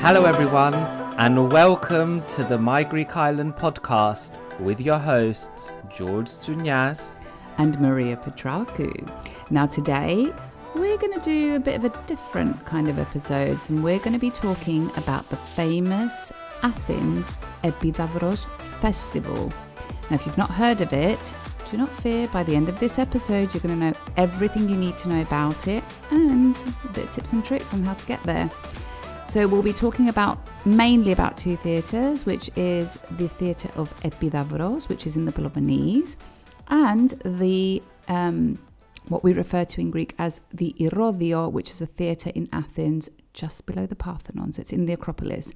Hello everyone, and welcome to the My Greek Island podcast with your hosts George Tsounyas and Maria Petrarcu. Now today we're going to do a bit of a different kind of episodes, and we're going to be talking about the famous Athens Epidauros Festival. Now if you've not heard of it, do not fear, by the end of this episode you're going to know everything you need to know about it and a bit of tips and tricks on how to get there. So we'll be talking mainly about two theatres, which is the Theatre of Epidavros, which is in the Peloponnese, and the what we refer to in Greek as the Odeon, which is a theatre in Athens just below the Parthenon, so it's in the Acropolis.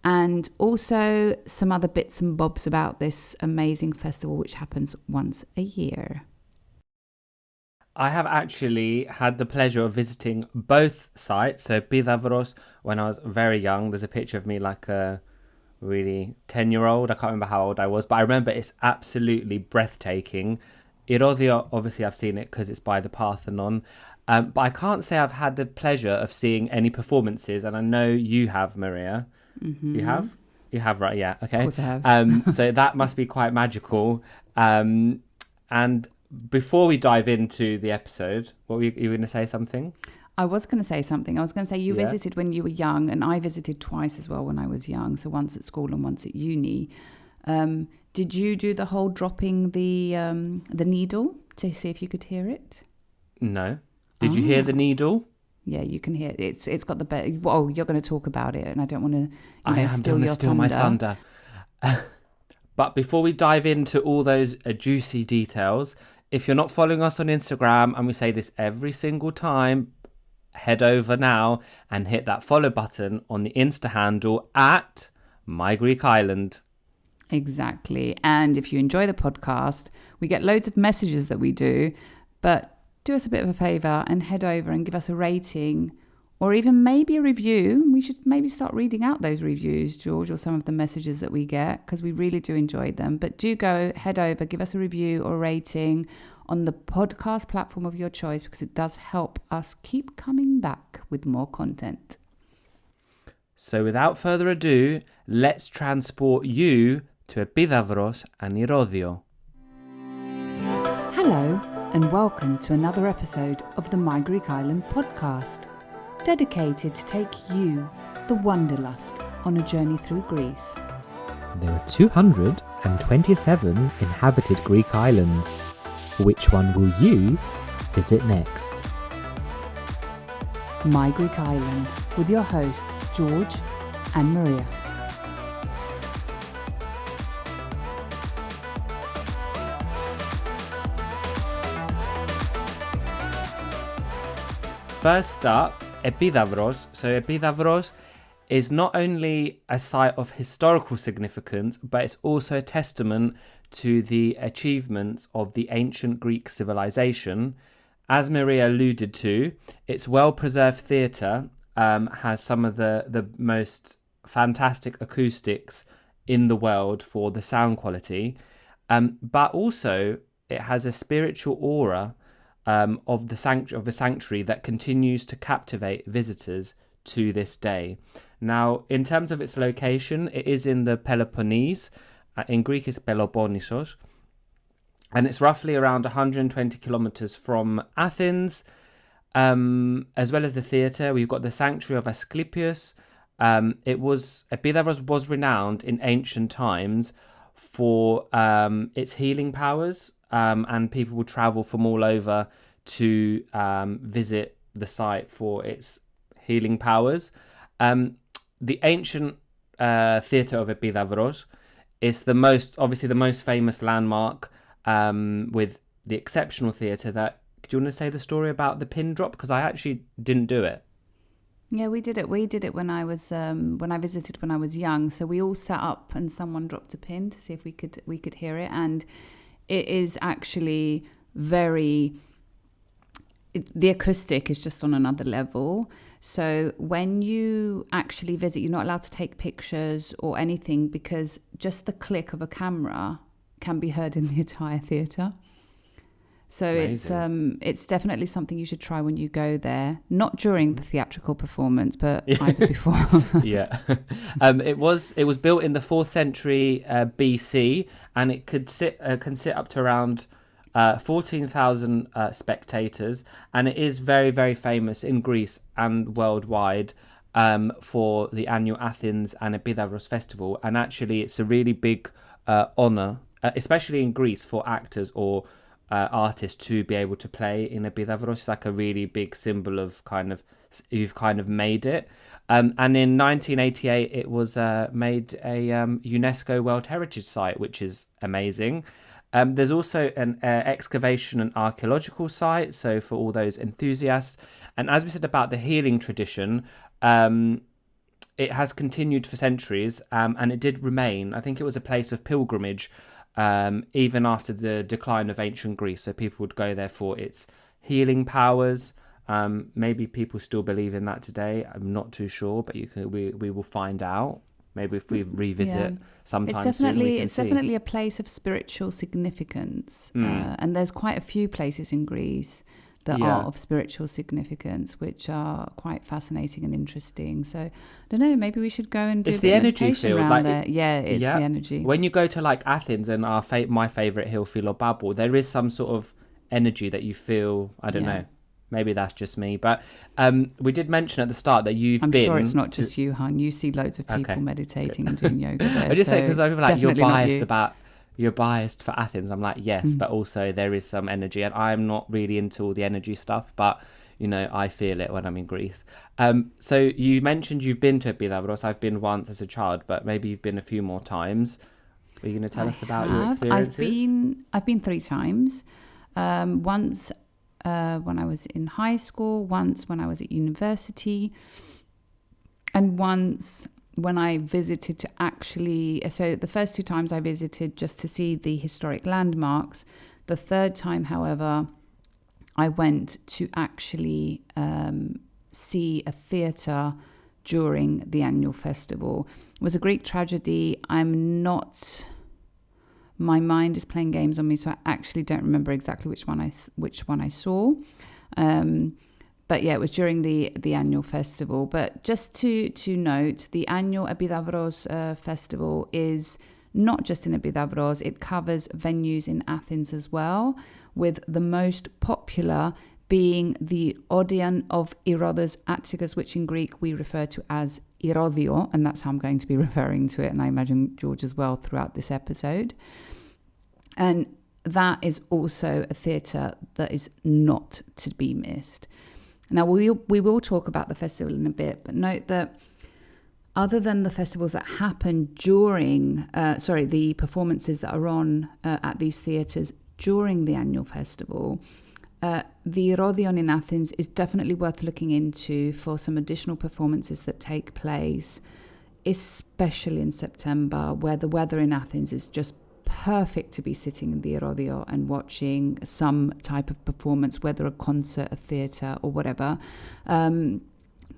And also some other bits and bobs about this amazing festival, which happens once a year. I have actually had the pleasure of visiting both sites. So Epidavros, when I was very young, there's a picture of me like a really 10-year-old. I can't remember how old I was, but I remember it's absolutely breathtaking. Odeon, obviously I've seen it because it's by the Parthenon. But I can't say I've had the pleasure of seeing any performances. And I know you have, Maria. Mm-hmm. You have? You have, right? Yeah. Okay. Of course I have. So that must be quite magical. And before we dive into the episode, you going to say something? I was going to say something. I was going to say you visited when you were young, and I visited twice as well when I was young. So once at school and once at uni. Did you do the whole dropping the needle to see if you could hear it? No. Did you hear the needle? Yeah, you can hear it. It's got the best. Well, you're going to talk about it, and I don't want to steal your steal my thunder. But before we dive into all those juicy details, if you're not following us on Instagram, and we say this every single time, head over now and hit that follow button on the Insta handle at My Greek Island. Exactly. And if you enjoy the podcast, we get loads of messages that we do, but do us a bit of a favor and head over and give us a rating or even maybe a review. We should maybe start reading out those reviews, George, or some of the messages that we get, because we really do enjoy them. But do head over, give us a review or rating on the podcast platform of your choice, because it does help us keep coming back with more content. So without further ado, let's transport you to Epidavros and Odeon. Hello, and welcome to another episode of the My Greek Island podcast, dedicated to take you, the wanderlust, on a journey through Greece. There are 227 inhabited Greek islands. Which one will you visit next? My Greek Island, with your hosts George and Maria. First up, Epidavros. So Epidavros is not only a site of historical significance, but it's also a testament to the achievements of the ancient Greek civilization. As Maria alluded to, its well-preserved theatre has some of the most fantastic acoustics in the world for the sound quality, but also it has a spiritual aura of the sanctuary that continues to captivate visitors to this day. Now, in terms of its location, it is in the Peloponnese. In Greek, it's Peloponnesos, and it's roughly around 120 kilometers from Athens. As well as the theatre, we've got the sanctuary of Asclepius. Epidavros was renowned in ancient times for its healing powers. And people would travel from all over to visit the site for its healing powers. The ancient theatre of Epidavros is the most famous landmark, with the exceptional theatre that. Do you want to say the story about the pin drop? Because I actually didn't do it. Yeah, we did it. We did it when I visited when I was young. So we all sat up and someone dropped a pin to see if we could hear it, and it is actually the acoustic is just on another level. So when you actually visit, you're not allowed to take pictures or anything, because just the click of a camera can be heard in the entire theatre. So it's definitely something you should try when you go there. Not during the theatrical performance, but either before. Yeah. It was built in the 4th century BC, and it can sit up to around 14,000 spectators, and it is very, very famous in Greece and worldwide for the annual Athens and Epidavros Festival. And actually, it's a really big honor, especially in Greece, for actors or artists to be able to play in Epidavros. It's like a really big symbol of you've kind of made it. And in 1988, it was made a UNESCO World Heritage Site, which is amazing. There's also an excavation and archaeological site, so for all those enthusiasts. And as we said about the healing tradition, it has continued for centuries, and it did remain. I think it was a place of pilgrimage even after the decline of ancient Greece. So people would go there for its healing powers. Maybe people still believe in that today. I'm not too sure, but we will find out. Maybe if we revisit sometime soon, it's definitely a place of spiritual significance. And there's quite a few places in Greece that are of spiritual significance, which are quite fascinating and interesting. So I don't know, maybe we should go and do the energy field around there. Yeah, it's the energy. When you go to like Athens and my favorite hill, Philobabel, there is some sort of energy that you feel. I don't know. Maybe that's just me, but we did mention at the start that I'm sure it's not just you, hon. You see loads of people meditating and doing yoga there. I just say because I'm like you're biased for Athens. I'm like yes, but also there is some energy, and I'm not really into all the energy stuff, but you know I feel it when I'm in Greece. So you mentioned you've been to Epidavros. I've been once as a child, but maybe you've been a few more times. Are you going to tell us about your experiences? I've been 3 times. Once. When I was in high school, once when I was at university, and once when I visited to so the first 2 times I visited just to see the historic landmarks. The 3rd time, however, I went to actually see a theatre during the annual festival. It was a Greek tragedy. My mind is playing games on me, so I actually don't remember exactly which one I saw. But yeah, it was during the annual festival. But just to note, the annual Epidavros Festival is not just in Epidavros, it covers venues in Athens as well, with the most popular being the Odeon of Herodes Atticus, which in Greek we refer to as Irodio, and that's how I'm going to be referring to it, and I imagine George as well throughout this episode. And that is also a theatre that is not to be missed. Now, we will talk about the festival in a bit, but note that other than the festivals that happen during, the performances that are on at these theatres during the annual festival, the Rodion in Athens is definitely worth looking into for some additional performances that take place, especially in September, where the weather in Athens is just perfect to be sitting in the Erodio and watching some type of performance, whether a concert, a theatre, or whatever. The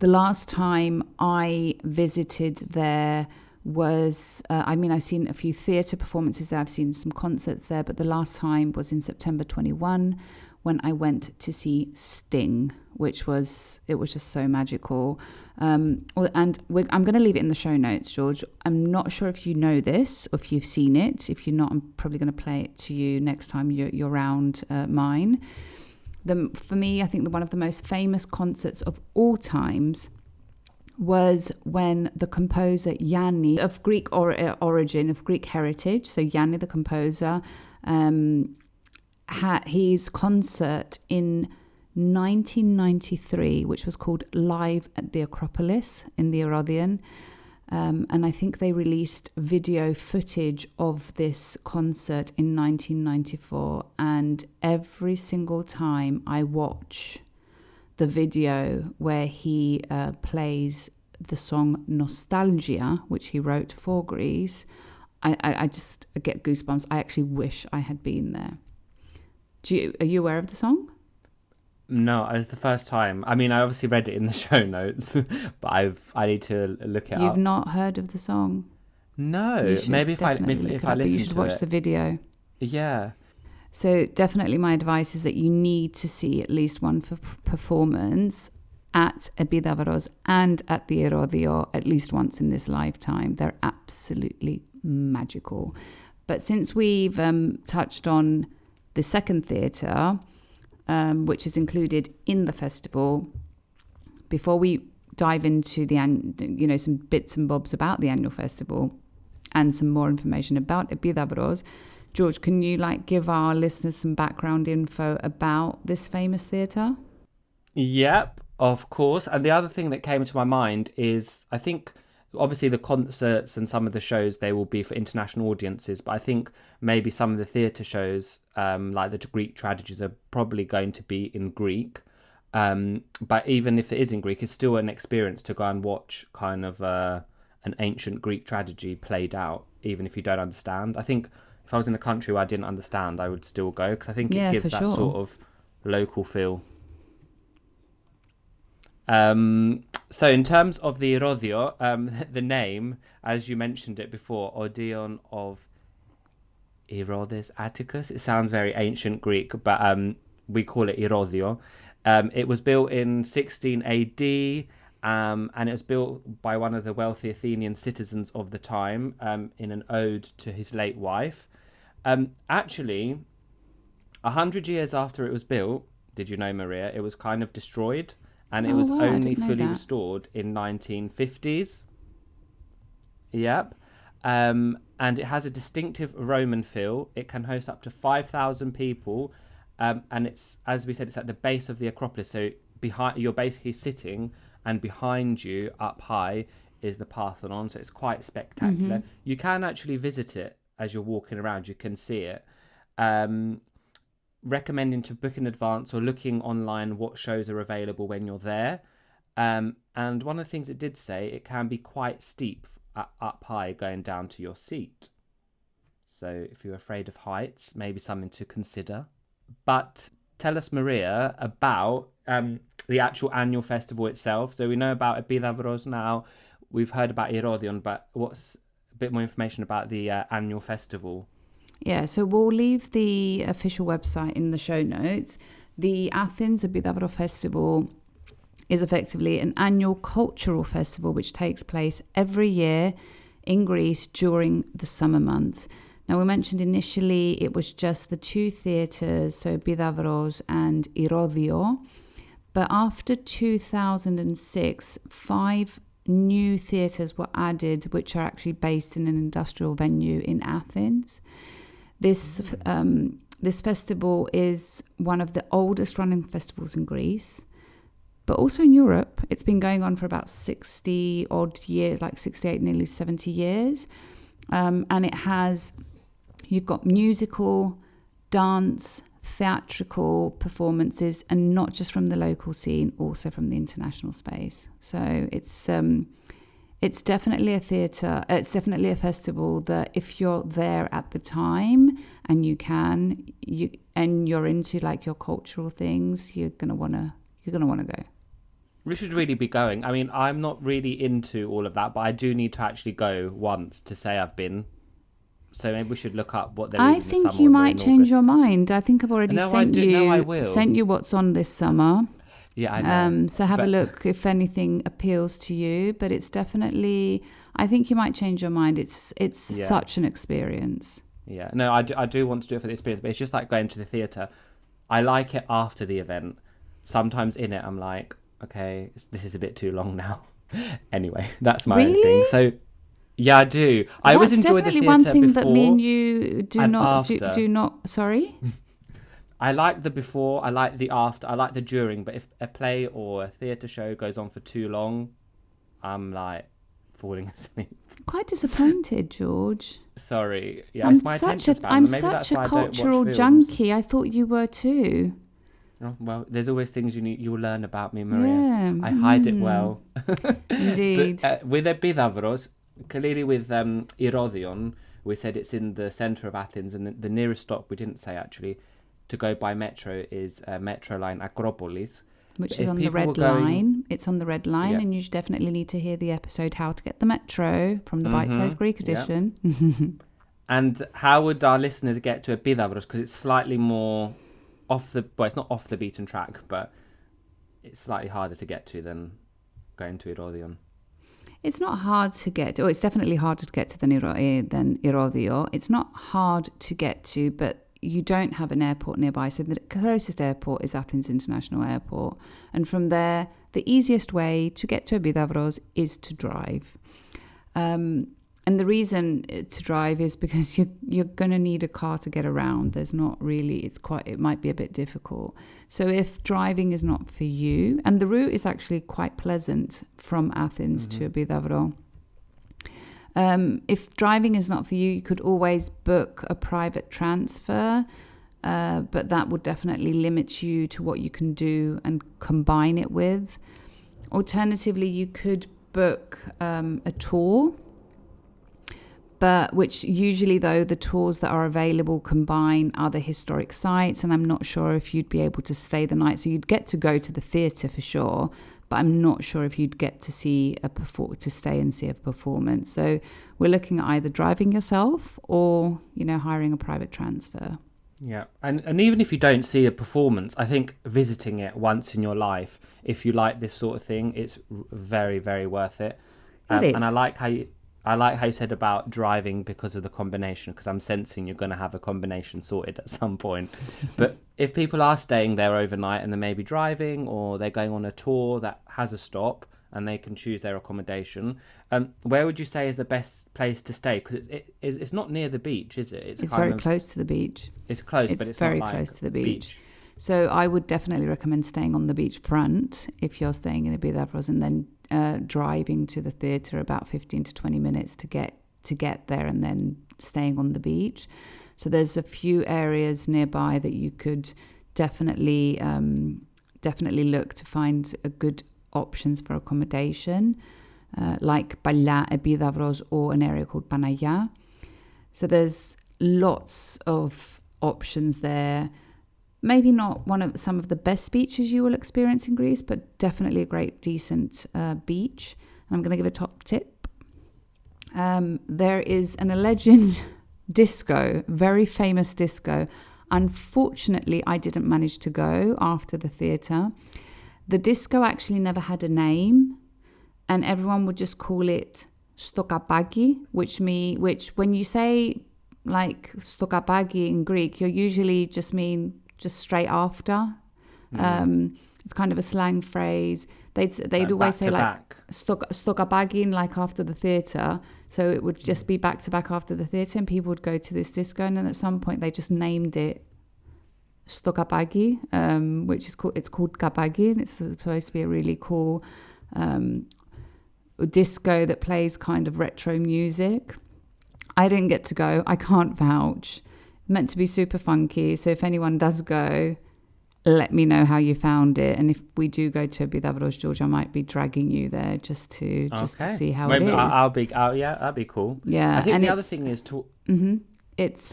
last time I visited there was, I've seen a few theatre performances there, I've seen some concerts there, but the last time was in September 21 when I went to see Sting, it was just so magical. And I'm going to leave it in the show notes, George. I'm not sure if you know this or if you've seen it. If you're not, I'm probably going to play it to you next time you're around mine. For me, I think one of the most famous concerts of all times was when the composer Yanni, of Greek origin, of Greek heritage, so Yanni the composer, had his concert in 1993, which was called Live at the Acropolis in the Erodion. And I think they released video footage of this concert in 1994. And every single time I watch the video where he plays the song Nostalgia, which he wrote for Greece, I just get goosebumps. I actually wish I had been there. Are you aware of the song? No, it was the first time. I mean, I obviously read it in the show notes, but I need to look it up. You've not heard of the song? No, maybe if I listen to it. You should watch the video. Yeah. So definitely my advice is that you need to see at least one performance at Epidavros and at the Erodio at least once in this lifetime. They're absolutely magical. But since we've touched on the second theatre, which is included in the festival, before we dive into some bits and bobs about the annual festival and some more information about Epidavros, George, can you give our listeners some background info about this famous theatre? Yep, of course. And the other thing that came to my mind is, I think, obviously the concerts and some of the shows, they will be for international audiences, but I think maybe some of the theatre shows, like the Greek tragedies, are probably going to be in Greek. But even if it is in Greek, it's still an experience to go and watch kind of an ancient Greek tragedy played out, even if you don't understand. I think if I was in a country where I didn't understand, I would still go, because I think it gives that sort of local feel. So in terms of the Erodio, the name, as you mentioned it before, Odeon of Herodes Atticus, it sounds very ancient Greek, but we call it Erodio. It was built in 16 AD, and it was built by one of the wealthy Athenian citizens of the time in an ode to his late wife. Actually, 100 years after it was built, did you know, Maria, it was kind of destroyed, and it was only fully restored in 1950s. Yep. And it has a distinctive Roman feel. It can host up to 5,000 people. And it's, as we said, it's at the base of the Acropolis. So you're basically sitting, and behind you, up high, is the Parthenon. So it's quite spectacular. Mm-hmm. You can actually visit it as you're walking around. You can see it. Recommending to book in advance or looking online what shows are available when you're there. And one of the things it did say, it can be quite steep up high going down to your seat. So if you're afraid of heights, maybe something to consider. But tell us, Maria, about the actual annual festival itself. So we know about Epidavros now. We've heard about Erodion, but what's a bit more information about the annual festival? Yeah, so we'll leave the official website in the show notes. The Athens Epidauros Festival is effectively an annual cultural festival which takes place every year in Greece during the summer months. Now, we mentioned initially it was just the two theatres, so Epidavros and Erodio. But after 2006, 5 new theatres were added, which are actually based in an industrial venue in Athens. This festival is one of the oldest running festivals in Greece, but also in Europe. It's been going on for about 60 odd years, like 68, nearly 70 years. And it has, you've got musical, dance, theatrical performances, and not just from the local scene, also from the international space. So it's definitely a theatre, it's definitely a festival that if you're there at the time and you're into your cultural things, you're gonna wanna go. We should really be going. I mean, I'm not really into all of that, but I do need to actually go once to say I've been. So maybe we should look up what there is in the summer. I think you might change your mind. I think I've already sent you what's on this summer. Yeah, I know. So have a look if anything appeals to you. But it's definitely, I think you might change your mind. It's such an experience. Yeah, no, I do want to do it for the experience, but it's just like going to the theatre. I like it after the event. Sometimes in it, I'm like, okay, this is a bit too long now. Anyway, that's my own thing. So, yeah, I do. I always enjoy the theatre one thing before that me and you do not. Sorry. I like the before. I like the after. I like the during. But if a play or a theatre show goes on for too long, I'm like falling asleep. Quite disappointed, George. Sorry. Yeah, it's my attention span. I'm such a cultural junkie. I thought you were too. Oh, well, there's always things you'll learn about me, Maria. Yeah. I hide it well. Indeed. But, with Epidavros, clearly with Erodion, we said it's in the centre of Athens, and the nearest stop, we didn't say actually, to go by metro is metro line Acropolis. Which is on the red line. It's on the red line, and you definitely need to hear the episode How to Get the Metro from the Bite Size Greek edition. And how would our listeners get to Epidavros? Because it's slightly more it's not off the beaten track, but it's slightly harder to get to than going to Odeon. It's not hard to get to. It's definitely harder to get to than Irodio. It's not hard to get to, but you don't have an airport nearby. So the closest airport is Athens International Airport. And from there, the easiest way to get to Epidavros is to drive. And the reason to drive is because you're going to need a car to get around. There's not really, it might be a bit difficult. So if driving is not for you, and the route is actually quite pleasant from Athens to Epidavros. If driving is not for you, you could always book a private transfer, but that would definitely limit you to what you can do and combine it with. Alternatively, you could book a tour, but which usually, though, the tours that are available combine other historic sites, and I'm not sure if you'd be able to stay the night. So you'd get to go to the theatre for sure, but I'm not sure if you'd get to see to stay and see a performance. So we're looking at either driving yourself or, hiring a private transfer. Yeah, and even if you don't see a performance, I think visiting it once in your life, if you like this sort of thing, it's very, very worth it. It is. And I like how you said about driving because of the combination, because I'm sensing you're going to have a combination sorted at some point. But if people are staying there overnight and they may be driving, or they're going on a tour that has a stop and they can choose their accommodation, where would you say is the best place to stay? Because it's not near the beach, is it? It's very close to the beach. It's close, but it's very not close to the beach. beach. So I would definitely recommend staying on the beach front if you're staying in Epidavros, and then driving to the theatre about 15 to 20 minutes to get there, and then staying on the beach. So there's a few areas nearby that you could definitely look to find a good options for accommodation, like Παλιά Epidavros or an area called Panagia. So there's lots of options there. Maybe not some of the best beaches you will experience in Greece, but definitely a great, decent beach. And I'm going to give a top tip. There is an alleged disco, very famous disco. Unfortunately, I didn't manage to go after the theatre. The disco actually never had a name, and everyone would just call it stokapagi, which when you say like stokapagi in Greek, you usually just mean just straight after. It's kind of a slang phrase. They'd always say like stokapagi, like after the theatre. So it would just be back to back after the theatre, and people would go to this disco, and then at some point they just named it Stokapagi, which is called Kapagi, and it's supposed to be a really cool disco that plays kind of retro music. I didn't get to go. I can't vouch. Meant to be super funky. So if anyone does go, let me know how you found it. And if we do go to Epidavros, George, I might be dragging you there just to see how it is. That'd be cool. Yeah. I think the other thing is it's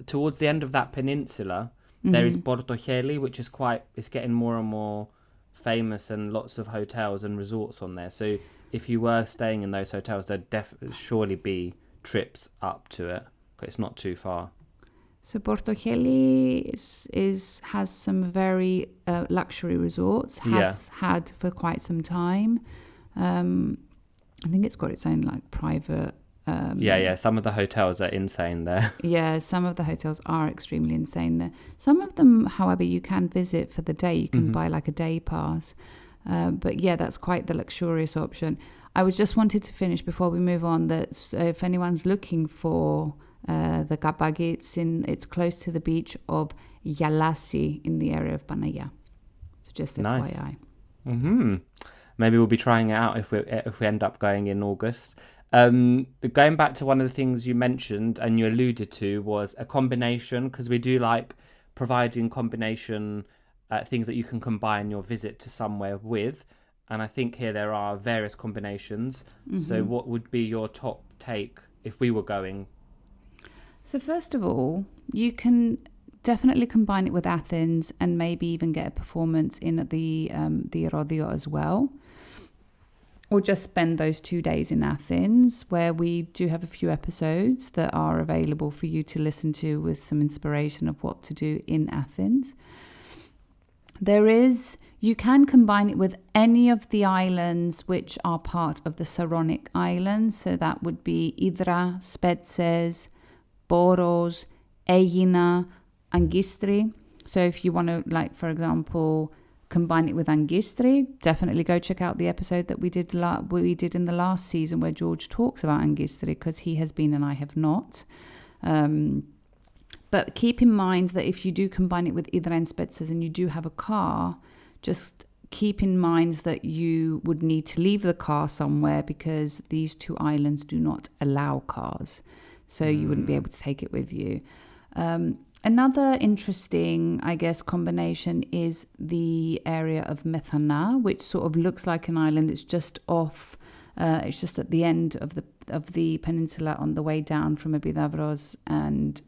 towards the end of that peninsula, there is Portocheli, which is it's getting more and more famous, and lots of hotels and resorts on there. So if you were staying in those hotels, there'd surely be trips up to it, because it's not too far. So Portocheli has some very luxury resorts, had for quite some time. I think it's got its own like private... Some of the hotels are insane there. Yeah, some of the hotels are extremely insane there. Some of them, however, you can visit for the day. You can buy like a day pass. But yeah, that's quite the luxurious option. I just wanted to finish before we move on that if anyone's looking for the Kapagi, it's close to the beach of Yalasi in the area of Panagia. So just FYI. Nice. Maybe we'll be trying it out if we end up going in August. Going back to one of the things you mentioned and you alluded to was a combination, because we do like providing combination things that you can combine your visit to somewhere with. And I think here there are various combinations. So what would be your top take if we were going? So first of all, you can definitely combine it with Athens and maybe even get a performance in the Rodeo as well. or just spend those 2 days in Athens, where we do have a few episodes that are available for you to listen to with some inspiration of what to do in Athens. You can combine it with any of the islands which are part of the Saronic Islands. So that would be Hydra, Spetses, Boros, Aegina, Angistri. So if you want to, like, for example, combine it with Angistri, definitely go check out the episode that we did in the last season where George talks about Angistri, because he has been and I have not. But keep in mind that if you do combine it with Hydra and Spetses and you do have a car, just keep in mind that you would need to leave the car somewhere, because these two islands do not allow cars. So you wouldn't be able to take it with you. Another interesting, I guess, combination is the area of Methana, which sort of looks like an island. It's just off. It's just at the end of the peninsula on the way down from Epidavros, and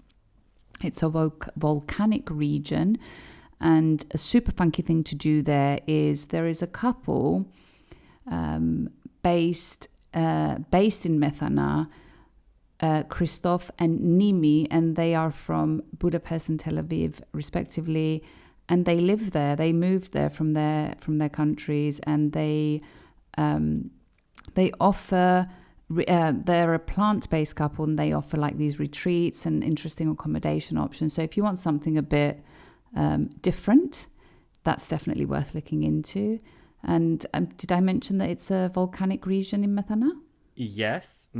it's a volcanic region. And a super funky thing to do there is a couple based in Methana, Christoph and Nimi, and they are from Budapest and Tel Aviv respectively, and they live there. They moved there from their countries, and they offer. They're a plant-based couple, and they offer like these retreats and interesting accommodation options. So if you want something a bit different, that's definitely worth looking into. And did I mention that it's a volcanic region in Methana? Yes. I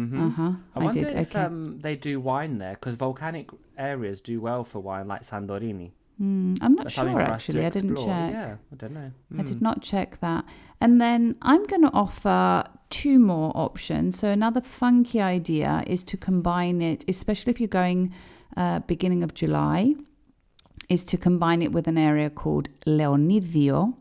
wonder did. if Okay. they do wine there, because volcanic areas do well for wine, like Santorini. I'm not That's something sure for us to actually. I didn't explore. check. Yeah, I don't know. I did not check that. And then I'm going to offer 2 more options. So another funky idea is to combine it, especially if you're going beginning of July, is to combine it with an area called Leonidio,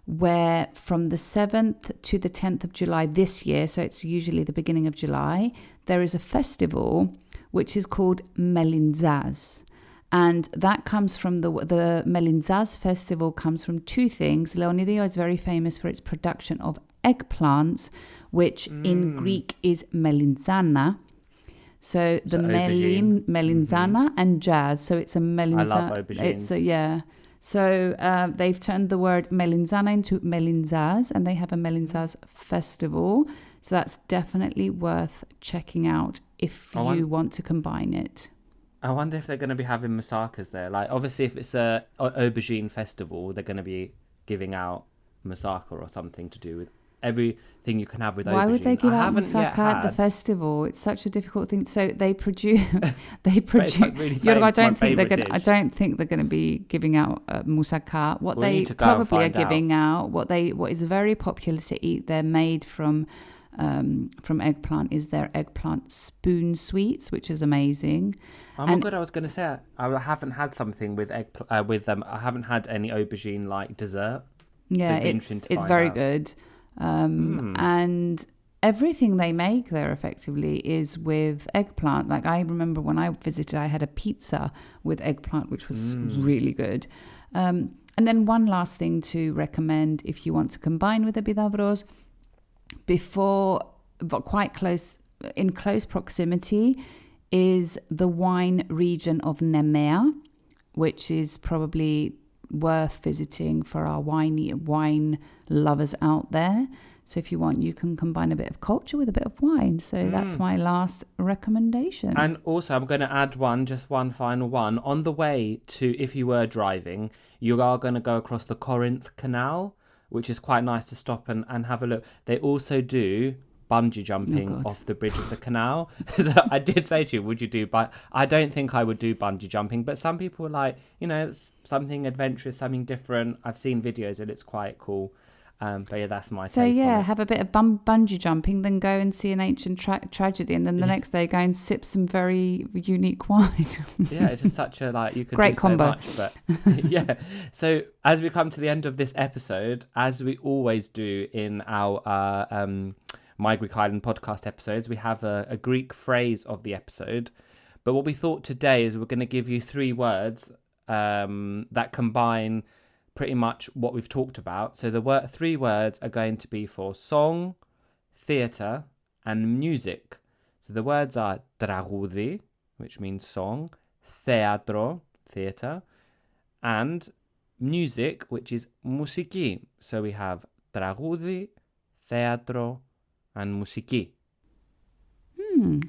where from the 7th to the 10th of July this year, so it's usually the beginning of July, there is a festival which is called Melinzas. And that comes from the Melinzas festival comes from 2 things. Leonidio is very famous for its production of eggplants, which in Greek is melinzana. So the melinzana and jazz. So it's a melinzana. I love aubergines. So they've turned the word melinzana into melinzas, and they have a melinzas festival. So that's definitely worth checking out if you want to combine it. I wonder if they're going to be having masakas there. Like, obviously, if it's a aubergine festival, they're going to be giving out masaka or something to do with everything you can have with aubergine. Why would they give out masaka at the festival? It's such a difficult thing. So they produce. Really I don't think they're going to be giving out moussaka. What they probably are giving out, what is very popular to eat, they're made from eggplant, is their eggplant spoon sweets, which is amazing. Oh my god! I was going to say I haven't had something with with them. I haven't had any aubergine like dessert. Yeah, so it's very good. And everything they make there effectively is with eggplant. Like, I remember when I visited, I had a pizza with eggplant, which was really good. And then one last thing to recommend if you want to combine with Epidavros, in close proximity is the wine region of Nemea, which is probably worth visiting for our wine lovers out there. So if you want, you can combine a bit of culture with a bit of wine. So that's my last recommendation. And also, I'm going to add just one final one. On the way to, if you were driving, you are going to go across the Corinth Canal, which is quite nice to stop and have a look. They also do bungee jumping off the bridge of the canal. So I did say to you, would you do, but I don't think I would do bungee jumping, but some people are like, it's something adventurous, something different. I've seen videos and it's quite cool. But yeah, that's my take on it. Have a bit of bungee jumping, then go and see an ancient tragedy, and then the next day go and sip some very unique wine. Yeah, it's just such a you could great do combo. So much, but yeah. So as we come to the end of this episode, as we always do in our My Greek Island podcast episodes, we have a Greek phrase of the episode. But what we thought today is we're going to give you 3 words that combine pretty much what we've talked about. So the 3 words are going to be for song, theatre, and music. So the words are Tragoúdi, which means song, Théatro, theatre, and music, which is Mουσική. So we have Tragoúdi, Théatro, and Mουσική.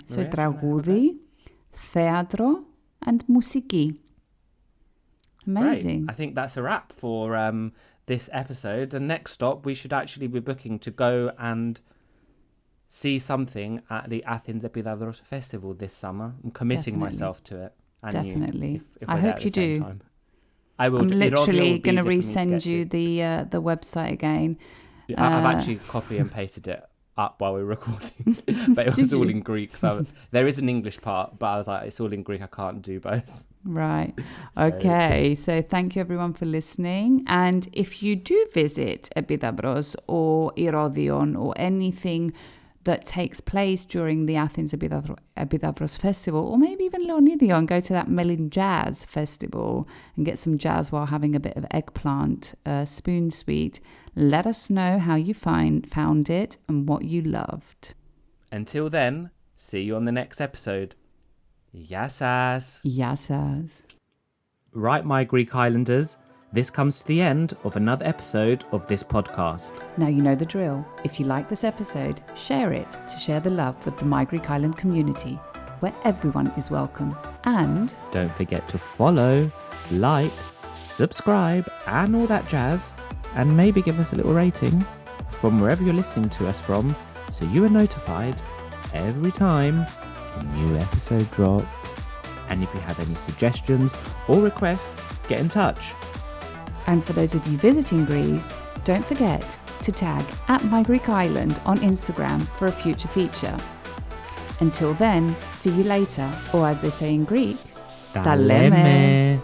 So Tragoúdi, Θέατρο, and Mουσική. Amazing. Great. I think that's a wrap for this episode. And next stop, we should actually be booking to go and see something at the Athens Epidauros Festival this summer. I'm committing myself to it. And Definitely. if I hope you do. Time. I will. I'm literally going to resend you the website again. I've actually copy and pasted it up while we were recording, but it was all in Greek. So there is an English part, but I was like, it's all in Greek. I can't do both. Right. Okay. So thank you everyone for listening. And if you do visit Epidavros or Odeon or anything that takes place during the Athens Epidavros Festival, or maybe even Leonidio, and go to that Melin Jazz Festival and get some jazz while having a bit of eggplant spoon sweet, let us know how you found it and what you loved. Until then, see you on the next episode. Yassas. Yassas. Right, my Greek Islanders, this comes to the end of another episode of this podcast. Now you know the drill. If you like this episode, share it to share the love with the My Greek Island community, where everyone is welcome. And don't forget to follow, like, subscribe, and all that jazz. And maybe give us a little rating from wherever you're listening to us from, so you are notified every time a new episode drops. And if you have any suggestions or requests, get in touch. And for those of you visiting Greece, don't forget to tag at My Greek Island on Instagram for a future feature. Until then, see you later, or as they say in Greek, Ta leme.